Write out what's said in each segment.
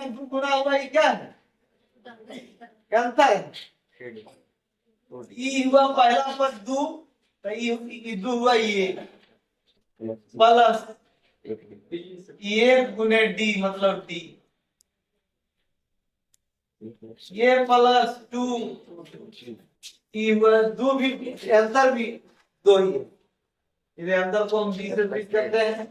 Into गुना हुआ, ये क्या है? क्या अंतर है? ई हुआ पहला पद दो, तो ई दो हुआ ये प्लस ये गुने डी मतलब डी, ये प्लस टू ई हुआ दो, भी अंतर भी दो ही है, इधर अंतर को हम डी से ट्रीट करते हैं,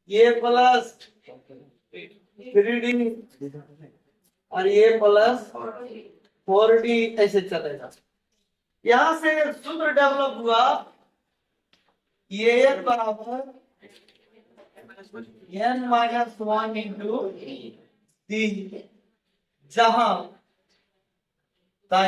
ये प्लस 3D और ये प्लस 4D ऐसे चलेगा। यहां से सूत्र डेवलप हुआ, ये n बराबर n-1 इंटू डी, जहां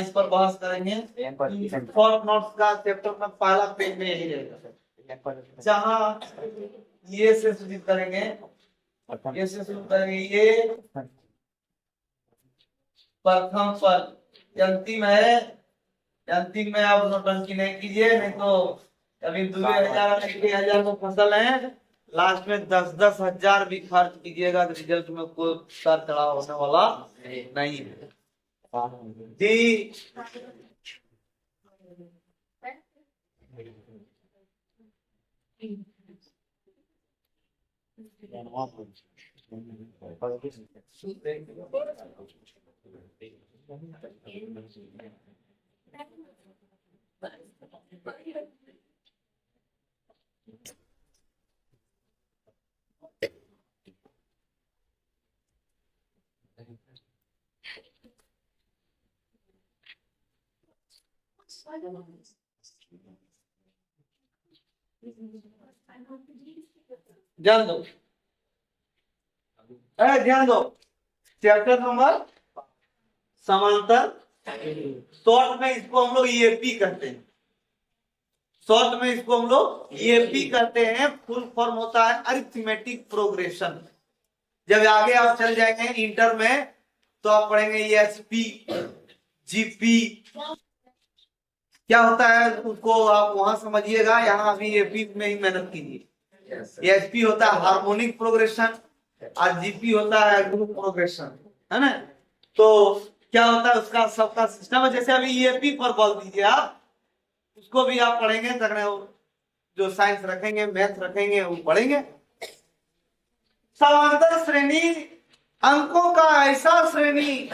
इस पर बहस करेंगे, फॉर नोट्स का चैप्टर में पहला पेज में यही रहेगा, जहां ये से सूचित करेंगे, ये से शुरू करेंगे, ये प्रथम पद अंतिम है, अंतिम में आप नोटंकी नहीं कीजिए, नहीं तो अभी 2000 में फसल है, लास्ट में 10-10 हजार भी खर्च कीजिएगा तो रिजल्ट में कोई उतार चढ़ाव होने वाला नहीं है। डी ध्यान दो, ध्यान दो, चैप्टर नंबर समांतर, शॉर्ट में इसको हम लोग ईएपी कहते हैं, शॉर्ट में इसको हम लोग ईएपी कहते हैं, फुल फॉर्म होता है अरिथमेटिक प्रोग्रेशन। जब आगे आप चल जाएंगे इंटर में तो आप पढ़ेंगे एसपी जीपी क्या होता है, उसको आप वहां समझिएगा, यहाँ अभी एपी में ही मेहनत कीजिए। एसपी होता है हार्मोनिक प्रोग्रेशन और जीपी होता है ग्रुप प्रोग्रेशन, है ना। तो क्या होता है उसका सबका सिस्टम है, जैसे अभी ईएपी पर बोल दीजिए आप, उसको भी आप पढ़ेंगे, जो साइंस रखेंगे मैथ रखेंगे वो पढ़ेंगे। समांतर श्रेणी अंकों का ऐसा श्रेणी,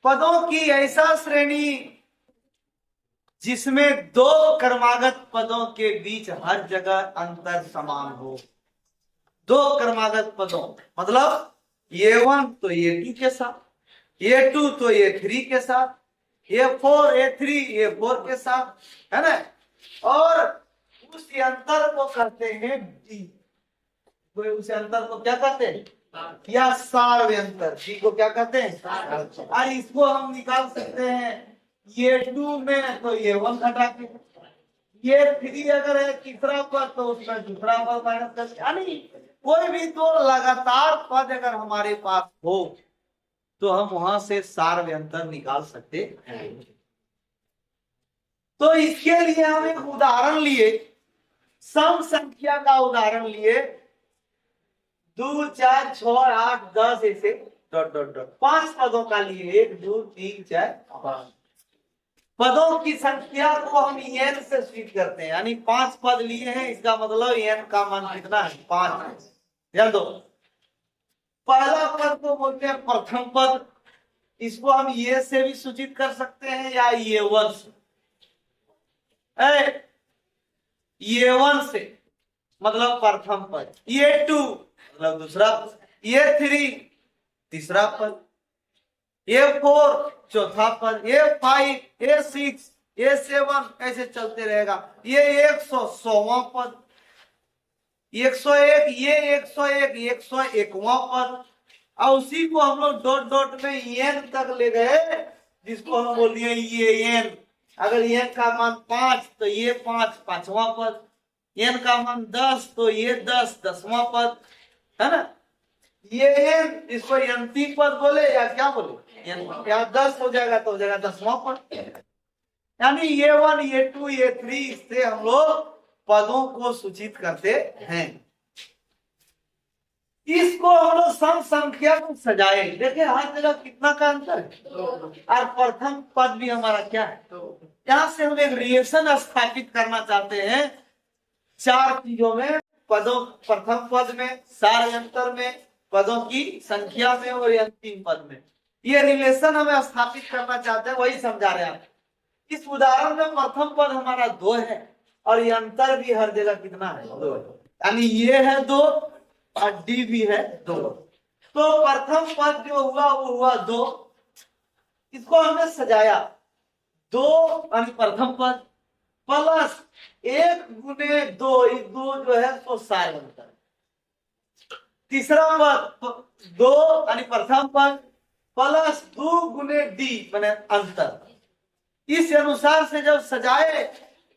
पदों की ऐसा श्रेणी जिसमें दो क्रमागत पदों के बीच हर जगह अंतर समान हो। दो क्रमागत पदों मतलब A1 तो A2 के साथ, A2 तो A3 के साथ, A4 A3 A4 के साथ, है ना। और उस अंतर को कहते हैं D, उस अंतर को क्या कहते हैं, या सार अंतर, D को क्या कहते हैं। और इसको हम निकाल सकते हैं, ये 2 में तो ये 1 घटा के, ये 3 अगर है तीसरा पद तो उसमें दूसरा पद माइनस कर, यानी कोई भी दो लगातार पद अगर हमारे पास हो तो हम वहां से सार व्यंतर निकाल सकते हैं। तो इसके लिए हम एक उदाहरण लिए, सम संख्या का उदाहरण लिए, 2 4 6 8 10 ऐसे डॉट डॉट डॉट 5 पदों का लिए, 1 2 3 4 5 पदों की संख्या को हम n से स्वीट करते हैं, यानी 5 पद लिए हैं, इसका मतलब n का मान कितना है 5। ध्यान दो, पहला पद को बोलते हैं प्रथम पद, इसको हम ये से भी सूचित कर सकते हैं या ये वन से, ये वन से मतलब प्रथम पद, ये 2 मतलब दूसरा पद, ये 3 तीसरा पद, ये 4 चौथा पद, ये 5 ये 6 ये 7 ऐसे चलते रहेगा, ये 100वां पद, 101 ये 101 101वां पद, और उसी को हम लोग डॉट डॉट में n तक ले गए, जिसको हम बोल दिए ये n। अगर n का मान 5 तो ये 5 5वां पद, n का मान 10 तो ये 10 10वां पद, है ना। ये n इसको अंतिम पद बोले या क्या बोले, या 10 हो जाएगा तो हो जाएगा 10वां पद, यानी ये 1 ये 2 ये 3, इससे हम लोग पदों को सूचित करते हैं। इसको हम लोग सम संख्या को सजाए, देखिए हर जगह कितना का अंतर है, और प्रथम पद भी हमारा क्या है, यहाँ से हम एक रिलेशन स्थापित करना चाहते हैं चार चीजों में, पदों, प्रथम पद में, सार यंत्र में, पदों की संख्या में और अंतिम पद में। ये रिलेशन हमें स्थापित करना चाहते हैं, वही समझा रहे हैं। इस उदाहरण में प्रथम पद हमारा 2 है और ये अंतर भी हर जगह कितना है, 2 है, यानी ये है 2 और डी भी है 2। तो प्रथम पद जो हुआ वो हुआ 2, इसको हमने सजाया 2 यानी प्रथम पद प्लस 1 गुने 2, 2 जो है तो सार अंतर। तीसरा पद 2 यानी प्रथम पद प्लस 2 गुने डी माने अंतर। इस अनुसार से जब सजाए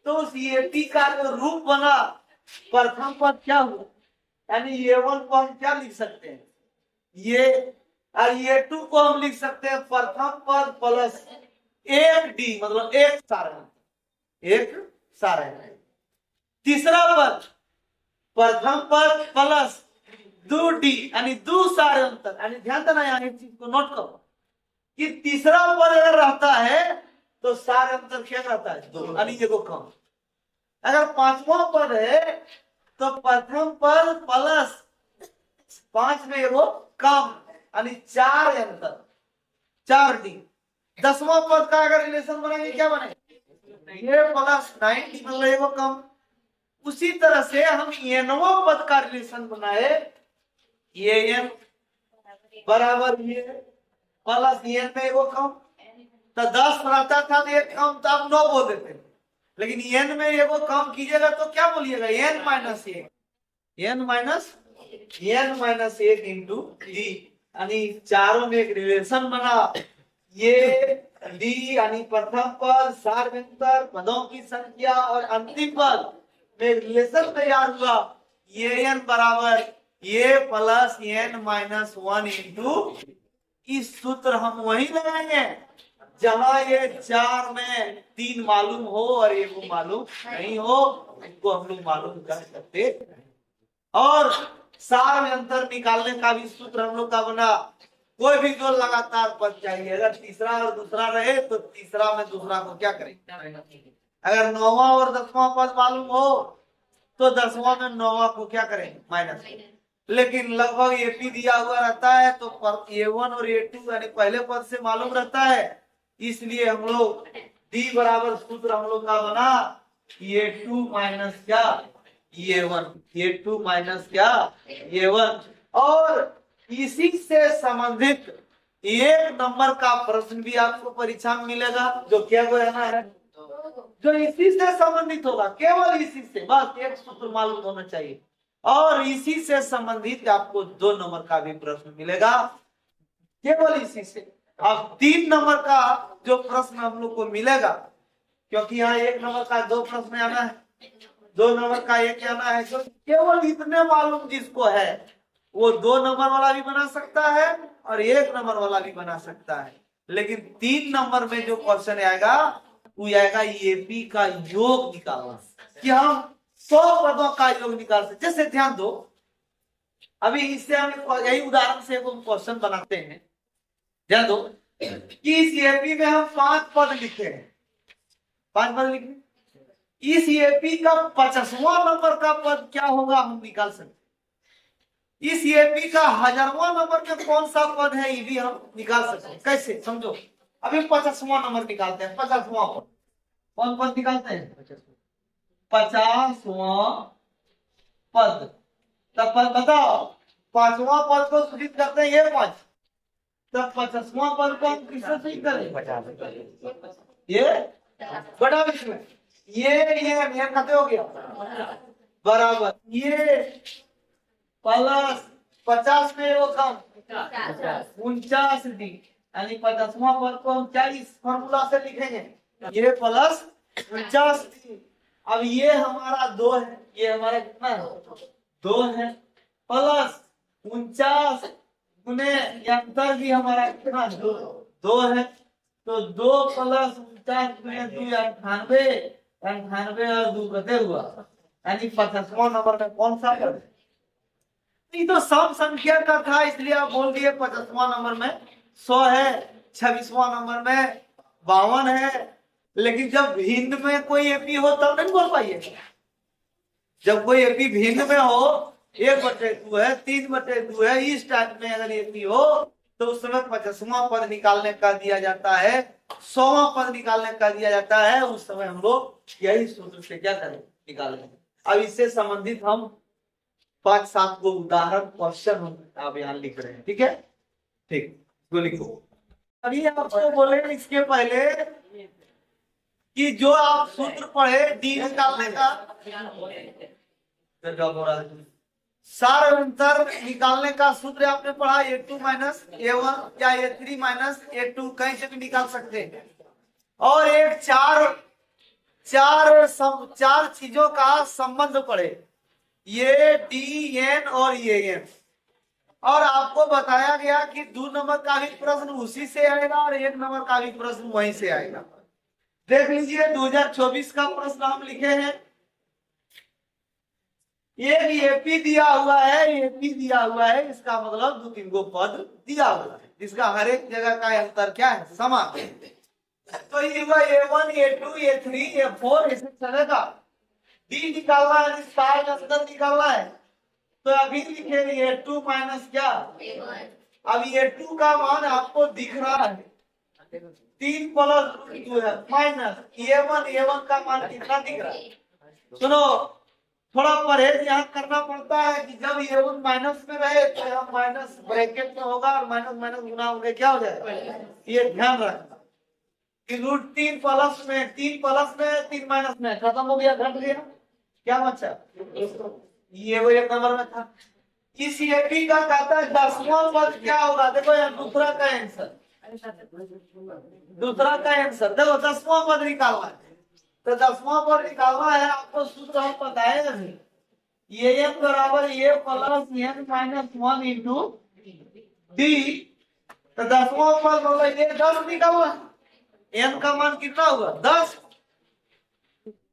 तो उस एटी का जो रूप बना प्रथम पद क्या हुआ, यानी ये1 को हम क्या लिख सकते हैं, ये, और ये2 को हम लिख सकते हैं प्रथम पद प्लस 1 डी, मतलब एक सार है। तीसरा पद प्रथम पद प्लस 2 डी यानी 2 सार अंतर, यानी ध्यान देना यहाँ एक चीज को नोट करो कि तीसरा पद अगर रहता है तो सार अंतर क्या रहता है, 2 यानी ये को कम। अगर पांचवा पद है तो प्रथम पद प्लस 5 में वो कम यानी 4 अंतर, 4 डी। 10वां पद का अगर रिलेशन बनाएंगे क्या बने, ये प्लस 90 मतलब ये वो कम। उसी तरह से हम एनवां पद का रिलेशन बनाए, ये एन बराबर ये प्लस एन में वो कम, तो 10 रहता था तो एक कम, तो आप 9 बोल देते, लेकिन एन में ये वो कम कीजिएगा तो क्या बोलिएगा, n minus 1, n minus 1 into d, यानी चारों में एक रिलेशन बना, ये डी यानी प्रथम पद, सार्वंतर, पदों की संख्या और अंतिम पद में रिलेशन तैयार हुआ, ये एन बराबर ये प्लस एन माइनस 1 इंटू, इस सूत्र हम वही लगाएंगे जहां ये 4 में 3 मालूम हो और ये वो मालूम नहीं हो, इसको हम लोग मालूम कर सकते हैं। और सार में अंतर निकालने का भी सूत्र हम लोग का बना, कोई भी जो लगातार पद चाहिए, अगर तीसरा और दूसरा रहे तो तीसरा में दूसरा को क्या करें, अगर 9वां और 10वां पद मालूम हो तो 10वां में 9वां को क्या करें, माइनस। लेकिन लगभग एपी दिया हुआ रहता है तो A1 और A2 यानी पहले पद से मालूम रहता है, इसलिए हम लोग D बराबर सूत्र हम लोग का बना A2 माइनस क्या, A1, A2 माइनस क्या, A1। और इसी से संबंधित एक नंबर का प्रश्न भी आपको परीक्षा में मिलेगा, जो क्या रहना है, जो इसी से संबंधित होगा, केवल इसी से, बस एक सूत्र मालूम होना चाहिए। और इसी से संबंधित आपको 2 नंबर का भी प्रश्न मिलेगा, केवल इसी से। अब 3 नंबर का जो प्रश्न हम लोग को मिलेगा, क्योंकि यहाँ 1 नंबर का 2 प्रश्न आना है, 2 नंबर का 1 आना है, तो केवल इतने मालूम जिसको है वो 2 नंबर वाला भी बना सकता है और 1 नंबर वाला भी बना सकता है। लेकिन 3 नंबर में जो क्वेश्चन आएगा वो आएगा एपी का योग निकालना, कि हम 100 पदों का योग निकाल सकते। जैसे ध्यान दो, अभी इससे हम यही उदाहरण से क्वेश्चन बनाते हैं, ध्यान दो कि इस एपी में हम 5 पद लिखे हैं, 5 पद लिखे, इस एपी का 50वां नंबर का पद क्या होगा हम निकाल सकते। इस एपी का 1000वां नंबर में कौन सा पद है ये भी हम निकाल सकते हैं। कैसे, समझो, अभी 50वां नंबर निकालते हैं, 50वां पद, कौन पद निकालते हैं, 50वां पद। तब बताओ 5वां पद को सूचित करते हैं ये 5, तब 50वां पद को हम किससे सूचित करें, ये बड़ा विषय में, ये खत्म हो गया बराबर, ये प्लस 50 में वो कम 49 डी, यानी 50वां पद को हम क्या इस फॉर्मूला से लिखेंगे, ये प्लस 49 डी। अब ये हमारा 2 है, ये हमारा कितना है, 2 है, प्लस 49 गुने अंतर भी हमारा कितना 2 है, तो 2 प्लस 49 गुने 2 98, 98 और 2 कते हुआ, यानी 50वां नंबर में कौन सा पद, ये तो सम संख्या का था, इसलिए आप बोल दिए 50वां नंबर में 100 है, 26वां नंबर में 52 है। लेकिन जब भिन्न में कोई एपी हो तब नहीं बोल पाइए। जब कोई एपी भिन्न में हो, 1/2 है, 3/2 है, इस टाइप में अगर एपी हो तो उस समय 50वां पद निकालने का दिया जाता है, 100वां पद निकालने का दिया जाता है। उस समय हम लोग यही सूत्र से क्या करें, निकालें। अब इससे संबंधित हम 5-7 को उदाहरण क्वेश्चन आप यहाँ लिख रहे हैं, ठीक है। ठीक, तो लिखो। अभी आपको बोले इसके पहले कि जो आप सूत्र पढ़े डी निकालने का, सार अंतर निकालने का सूत्र आपने पढ़ा, A2 माइनस A1 या A3 माइनस A2 कहीं से भी निकाल सकते हैं। और एक चार चीजों का संबंध पढ़े, ये डी एन और ये एन। और आपको बताया गया कि 2 नंबर का भी प्रश्न उसी से आएगा और 1 नंबर का भी प्रश्न वहीं से आएगा। देख लीजिए 2024 का प्रश्न हम लिखे हैं। एक एपी दिया हुआ है, एपी दिया हुआ है, इसका मतलब 2-3 गो पद दिया हुआ है, इसका हर एक जगह का अंतर क्या है, समान। तो ये हुआ A1 A2 A3 A4 ऐसे चलेगा। डी निकालना है, सार अंतर निकालना है, तो अभी लिखे A2 माइनस क्या, अब A2 का मान आपको दिख रहा है 3 + 2 है, माइनस A1 का मान कितना दिख रहा है। सुनो, थोड़ा परहेज यहाँ करना पड़ता है कि जब A1 माइनस में रहे तो यहाँ माइनस ब्रैकेट में होगा और माइनस माइनस गुना होंगे, क्या हो जाएगा, ये ध्यान रखना कि √3 प्लस में 3 माइनस में खत्म हो गया, घट गया, क्या बचा, ये वो 1 नंबर में था। इस एपी का कहता है 10वां पद क्या होगा, देखो यहाँ दूसरा का आंसर देखो 10वां पद निकालना है। तो 10वां पद निकालना है, आपको सूत्र हम बताए नहीं, ये एन बराबर a plus n minus 1 into d. तो 10वां पद होगा ये 10 निकालना, एन का मान कितना हुआ 10,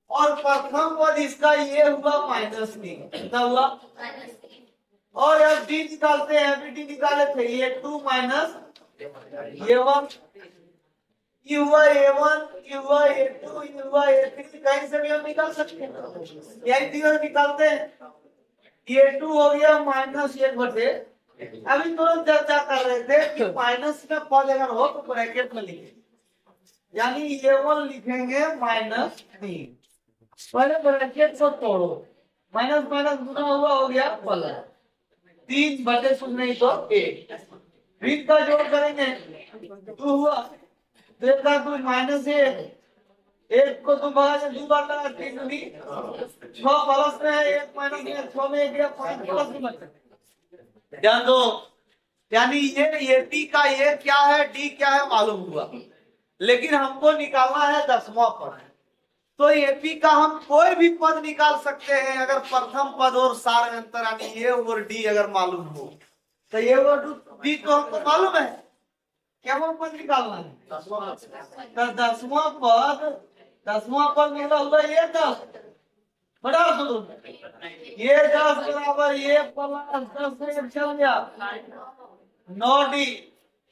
और प्रथम पद इसका ये हुआ -3, कितना हुआ, और अब डी निकालते हैं, अभी डी निकाले थे A2 माइनस A1, ये हुआ A1, ये हुआ A2, ये हुआ A3, कहीं से भी हम निकाल सकते हैं, यही तीनों निकालते हैं। A2 हो गया -1/, अभी तुरंत चर्चा कर रहे थे कि माइनस में पद अगर हो तो ब्रैकेट में लिखेंगे, यानी A1 लिखेंगे -3, पहले ब्रैकेट को तोड़ो, माइनस माइनस गुना हुआ, हो गया प्लस 3/, नहीं तो 1, फिर का जोड़ करेंगे 2 हुआ, देखा तो -1 को तुम बगा से 2 बार लगा, 3 दूनी 6 प्लस में है, 1 माइनस में 6 में 1 गया, 5 प्लस में बचा। ध्यान दो, यानी ये टी का ये क्या है, डी क्या है मालूम हुआ, लेकिन हमको निकालना है 10वां पद। तो एपी का हम कोई भी पद निकाल सकते हैं अगर प्रथम पद और सार अंतर यानी ए और डी अगर मालूम हो। तो ए और डी तो हमको मालूम है, क्या वो पद निकालना है, तो 10वां पद मेरा हुआ ये 10, बड़ा सुनो, ये 10 बराबर ये प्लस 10 से चल गया 9D,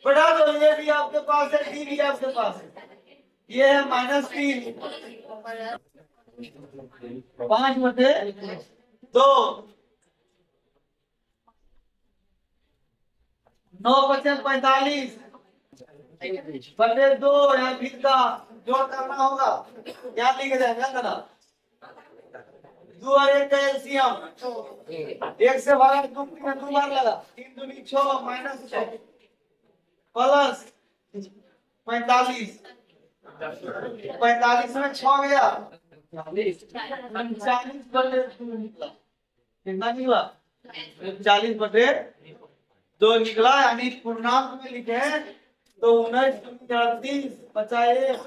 बढ़ा दो, ये भी आपके पास है, डी भी आपके पास है, ये है -3, 5/2, 9 × 45 /2, यहाँ फिर का जोड़ करना होगा, यहाँ लिख जाएगा ना 2 और 1 का एलसीएम, 1 से भागा 2 में 2 बार लगा, 3 दूनी 6 -6 प्लस 45 में 6 गया 39/2 निकला, कितना निकला 40/2 निकला, यानी पूर्णांक में लिखे तो 19 बचा 1,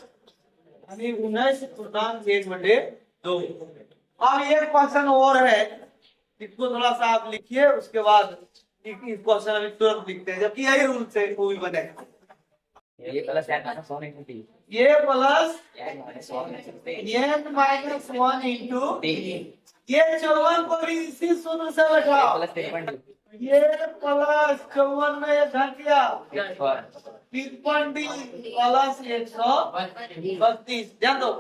यानी 19 पूर्णांक 1/2। अब एक क्वेश्चन और है, इसको थोड़ा सा आप लिखिए, उसके बाद इस क्वेश्चन अभी तुरंत लिखते हैं, जबकि यही रूल से वो भी बनेगा। ये प्लस ये प्लस n -1 इंटू ये 54 को भी इसी सूत्र से बैठा ये प्लस 54 में ये घट गया 53 प्लस 132। ध्यान दो।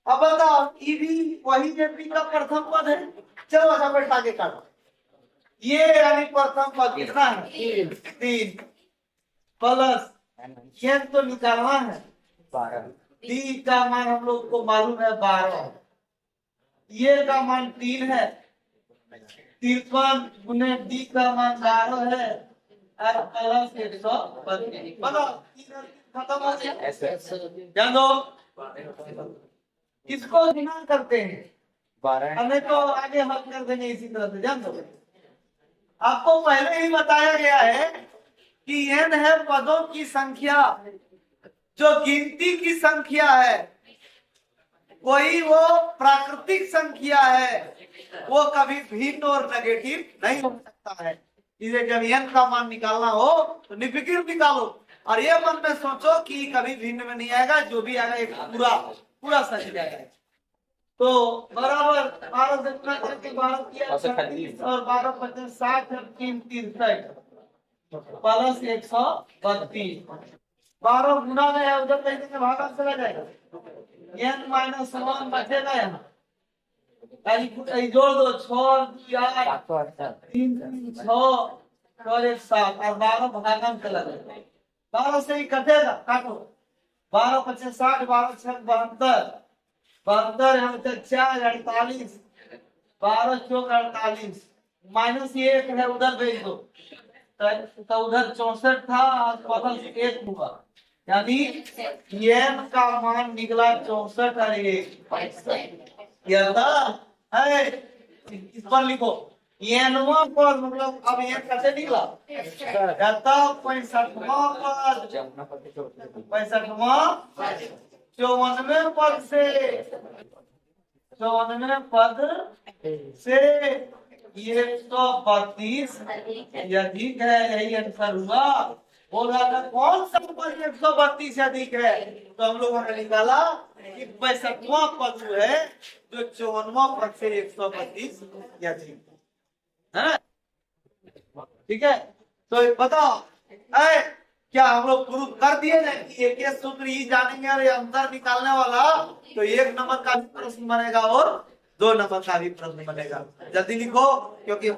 अब बताओ ई भी वही जेपी का प्रथम पद है। चलो अच्छा बैठा के काटो। ये यानी प्रथम पद कितना है 3 प्लस ये तो निकालना है 12। डी का मान हम लोग को मालूम है 12। ये का मान 3 है। 53 गुने डी का मान 12 है और प्लस 132। बताओ खत्म हो गया। ध्यान दो। इसको गुना करते हैं 12 हमें तो आगे हल कर देंगे इसी तरह से। ध्यान दो। आपको पहले ही बताया गया है कि n है पदों की संख्या जो गिनती की संख्या है। कोई वो प्राकृतिक संख्या है वो कभी भिन्न और नेगेटिव नहीं हो सकता है। इसे जब n का मान निकालना हो तो निफिकिर निकालो और ये मन में सोचो कि कभी भिन्न में नहीं आएगा, जो भी आएगा एक पूरा सच जाएगा। तो बराबर 12 से गुना करके 12 किया 36 और 12 50 60 और 3 63 प्लस 132। 12 गुना में है उधर कैसे भागा चला जाएगा। n माइनस 1 बचेगा यहाँ। जोड़ दो 6 और 3 3 6 और 1 7 और 12 भागा में चला जाएगा। 12 से ही कटेगा काटो। 12 25 60 12 6 72 72 यहाँ से 4 48 12 चौक 48 माइनस 1 है उधर भेज दो तो उधर 64 था और बदल 1 हुआ यानी n का मान निकला 64 और 1 यह था है। इस पर लिखो n पर मतलब अब n कैसे निकला कहता 65वां पद 65वां 54वें पद से 54वें पद से ये 132 अधिक है। यही आंसर हुआ। बोला था कौन सा पद 132 से अधिक है तो हम लोगों ने निकाला कि 65वां पद है जो 54वां पद से 132 अधिक है। ठीक है तो बताओ क्या हम लोग प्रूफ कर दिए ना कि एक सूत्र ही जानेंगे और अंतर निकालने वाला तो 1 नंबर का भी प्रश्न बनेगा और 2 नंबर का भी प्रश्न बनेगा। जल्दी लिखो क्योंकि